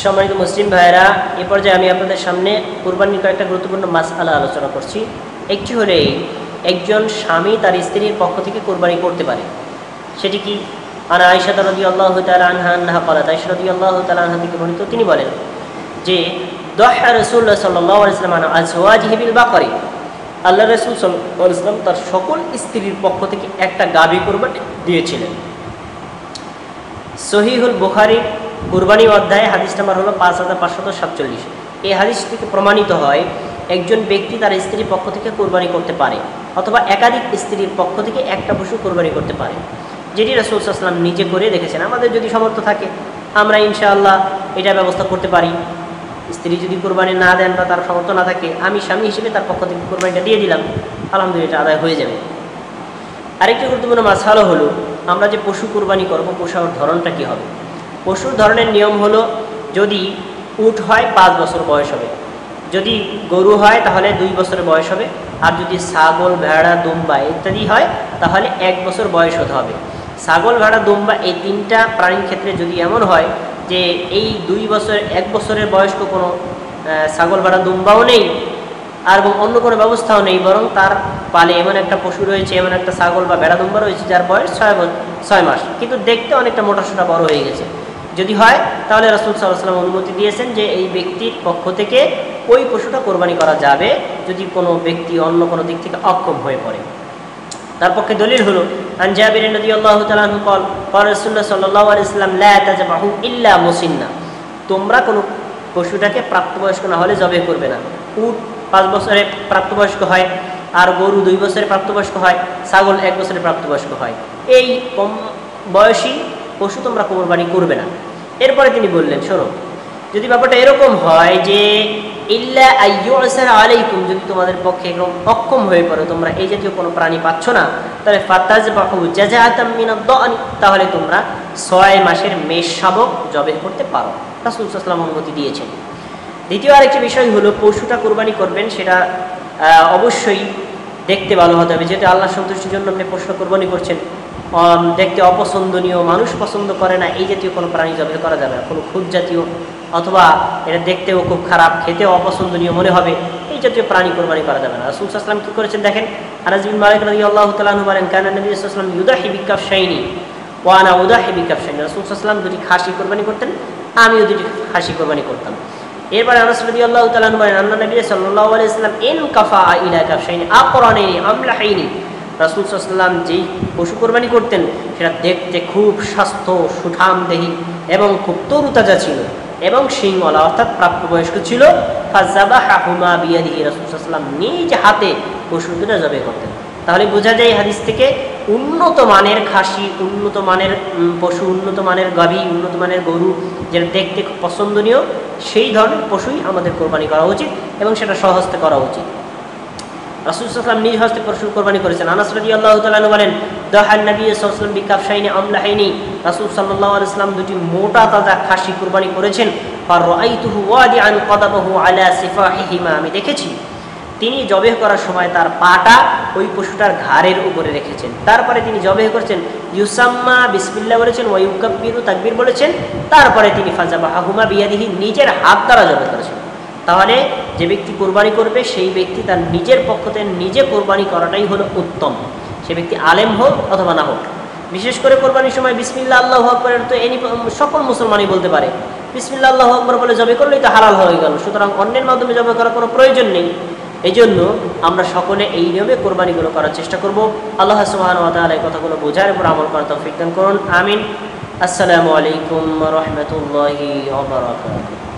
সম্মানিত মুসলিম ভাইয়েরা, এ পর্যায়ে আমি আপনাদের সামনে কুরবানির কয়েকটা গুরুত্বপূর্ণ মাসআলা আলোচনা করছি। একটি হলে একজন স্বামী তার স্ত্রীর পক্ষ থেকে কুরবানি করতে পারে। সেটি কি? আনা আয়েশা রাদিয়াল্লাহু তাআলা আনহা আন্নাহা ক্বালাত, আয়েশা রাদিয়াল্লাহু তাআলা আনহা থেকে বর্ণিত, তিনি বলেন যে দাহা রাসূলুল্লাহ সাল্লাল্লাহু আলাইহি ওয়াসাল্লাম আন আজওয়াজিহি বিল বাকরি, আল্লাহ রাসূল সাল্লাল্লাহু আলাইহি ওয়াসাল্লাম তার সকল স্ত্রীর পক্ষ থেকে একটা গাভী কুরবানি দিয়েছিলেন। সহিহুল বুখারী কুরবানি অধ্যায়ে হাদিস নাম্বার হলো 5547। এই হাদিস থেকে প্রমাণিত হয় একজন ব্যক্তি তার স্ত্রীর পক্ষ থেকে কুরবানি করতে পারে, অথবা একাধিক স্ত্রীর পক্ষ থেকে একটা পশু কুরবানি করতে পারে, যেটি রাসূল সাল্লাল্লাহু আলাইহি ওয়াসাল্লাম নিজে করে দেখেছেন। আমাদের যদি সামর্থ্য থাকে আমরা ইনশাআল্লাহ এটা ব্যবস্থা করতে পারি। স্ত্রী যদি কুরবানি না দেন বা তার সামর্থ্য না থাকে, আমি স্বামী হিসেবে তার পক্ষ থেকে কুরবানিটা দিয়ে দিলাম, আলহামদুলিল্লাহ আদায় হয়ে যাবে। আরেকটি গুরুত্বপূর্ণ মাসআলা হলো আমরা যে পশু কুরবানি করব, পশুর ধরনটা কী হবে। পশুর ধরনের নিয়ম হলো, যদি উট হয় 5 বছর বয়স হবে, যদি গরু হয় তাহলে 2 বছরের বয়স হবে, আর যদি ছাগল, ভেড়া, দুম্বা ইত্যাদি হয় তাহলে 1 বছর বয়স হতে হবে। ছাগল, ভেড়া, দুম্বা এই 3টা প্রাণীর ক্ষেত্রে যদি এমন হয় যে এই 2 বছর 1 বছরের বয়স্ক কোনো ছাগল, ভেড়া, দুম্বাও নেই আর এবং অন্য কোনো ব্যবস্থাও নেই, বরং তার পালে এমন একটা পশু রয়েছে, এমন একটা ছাগল বা ভেড়া, দুম্বা রয়েছে যার বয়স 6 মাস, কিন্তু দেখতে অনেকটা মোটাসোটা বড় হয়ে গেছে, যদি হয় তাহলে রাসূল সাল্লাল্লাহু আলাইহি ওয়াসাল্লাম অনুমতি দিয়েছেন যে এই ব্যক্তির পক্ষ থেকে ওই পশুটা কোরবানি করা যাবে, যদি কোনো ব্যক্তি অন্য কোনো দিক থেকে অক্ষম হয়ে পড়ে। তার পক্ষে দলিল হলো আন জাবির রাদিয়াল্লাহু তাআলা আনহু قال قال রাসূলুল্লাহ সাল্লাল্লাহু আলাইহি ওয়াসাল্লাম লা তাযবাহু ইল্লা মুসিন্না, তোমরা কোনো পশুটাকে প্রাপ্তবয়স্ক না হলে জবে করবে না। উট 5 বছরে প্রাপ্তবয়স্ক হয়, আর গরু 2 বছরে প্রাপ্তবয়স্ক হয়, ছাগল 1 বছরে প্রাপ্তবয়স্ক হয়। এই কম বয়সী পশু তোমরা কোরবানি করবে না। এরপরে তিনি বললেন, শোনো, যদি ব্যাপারটা এরকম হয় যে ইল্লা আইয়ুসার আলাইকুম, যদি তোমাদের পক্ষে এরকম অক্ষম হয়ে পড়ে, তোমরা এই জাতীয় কোনো প্রাণী পাচ্ছ না, তাহলে ফাতাযবাহু জাযাআতাম মিনাদ দানি, তাহলে তোমরা 6 মাসের মেষ শাবক জবে করতে পারো। রাসূল সাল্লাল্লাহু আলাইহি ওয়াসাল্লাম অনুমতি দিয়েছেন। দ্বিতীয় আরেকটি বিষয় হলো, পশুটা কোরবানি করবেন সেটা অবশ্যই দেখতে ভালো হতে হবে, যেহেতু আল্লাহ সন্তুষ্টির জন্য আপনি পশুটা কোরবানি করছেন। দেখতে অপছন্দনীয়, মানুষ পছন্দ করে না এই জাতীয় কোনো প্রাণী জবে করা যাবে না। কোনো খুদ জাতীয় অথবা এটা দেখতেও খুব খারাপ, খেতেও অপছন্দনীয় মনে হবে, এই জাতীয় প্রাণী কোরবানি করা যাবে না। রাসূল সাল্লাল্লাহু আলাইহি ওয়াসাল্লাম কী করেছেন দেখেন, আনাস বিন মালিক রাদিয়াল্লাহু তাআলা আনহু বলেন, কানা নবী সাল্লাল্লাহু আলাইহি ওয়াসাল্লাম ইউদাহি বিকাফশাইনি ওয়া আনা উদাহি বিকাফশাইনি, রাসূল সাল্লাল্লাহু আলাইহি ওয়াসাল্লাম দুটি খাসি কোরবানি করতেন, আমিও দুটি খাসি কোরবানি করতাম। এরপরে আনাস রাদিয়াল্লাহু তাআলা আনহু বলেন, আন্না নবী সাল্লাল্লাহু আলাইহি ওয়াসাল্লাম ইন কাফা ইলা কাফশাইনি আকরানাইনি আমলাহাইনি, রাসূল সাল্লাল্লাহু আলাইহি ওয়াসাল্লাম যেই পশু কোরবানি করতেন সেটা দেখতে খুব স্বাস্থ্য সুঠামদেহী এবং খুব তরুতাজা ছিল এবং শিংওয়ালা, অর্থাৎ প্রাপ্তবয়স্ক ছিল। ফাযাবাহাহুমা বিয়াদিহি, রাসূল সাল্লাল্লাহু আলাইহি ওয়াসাল্লাম নিজ হাতে পশু দুটো জবাই করতেন। তাহলে বোঝা যায় হাদিস থেকে উন্নত মানের খাসি, উন্নত মানের পশু, উন্নত মানের গাভী, উন্নত মানের গরু, যেটা দেখতে খুব পছন্দনীয়, সেই ধরনের পশুই আমাদের কোরবানি করা উচিত এবং সেটা সহজতে করা উচিত। রাসূল সাল্লাল্লাহু আলাইহি ওয়াসাল্লাম নিজ হস্তে পশু কোরবানি করেছেন। আনাস রাদিয়াল্লাহু তাআলা আনহু বলেন, দাহান নবী সাল্লাল্লাহু আলাইহি ওয়াসাল্লাম বিকাফশাইনি আমলাহাইনি, রাসূল সাল্লাল্লাহু আলাইহি ওয়াসাল্লাম দুটি মোটা তাজা খাসি কোরবানি করেছেন। ফারাআইতুহু ওয়াদিআন কদাবাহু আলা সিফাহিহিমা, আমি দেখেছি তিনি জবেহ করার সময় তার পাটা ওই পশুটার ঘাড়ের উপরে রেখেছেন। তারপরে তিনি জবেহ করেছেন, ইউসাম্মা বিসমিল্লাহ বলেছেন, ওয়া ইউকাব্বিরু তাকবীর বলেছেন, তারপরে তিনি ফাযাবাহাহুমা বিয়াদিহি নিজের হাত দ্বারা জবেহ করেছেন। তাহলে যে ব্যক্তি কোরবানি করবে সেই ব্যক্তি তার নিজের পক্ষ থেকে নিজে কোরবানি করাটাই হলো উত্তম, সে ব্যক্তি আলেম হোক অথবা না হোক। বিশেষ করে কোরবানির সময় বিসমিল্লাহ আল্লাহু আকবার তো সকল মুসলমানই বলতে পারে, বিসমিল্লাহ আল্লাহু আকবার বলে জবে করলেই তো হালাল হয়ে গেল, সুতরাং অন্যের মাধ্যমে জবে করার কোনো প্রয়োজন নেই। এই জন্য আমরা সকলে এই নিয়মে কোরবানিগুলো করার চেষ্টা করব। আল্লাহ সুবহানাহু ওয়া তাআলা এই কথাগুলো বোঝার উপর আমল করার তৌফিক দান করুন, আমিন। আসসালামু আলাইকুম ওয়া রাহমাতুল্লাহি ওয়া বারাকাতুহু।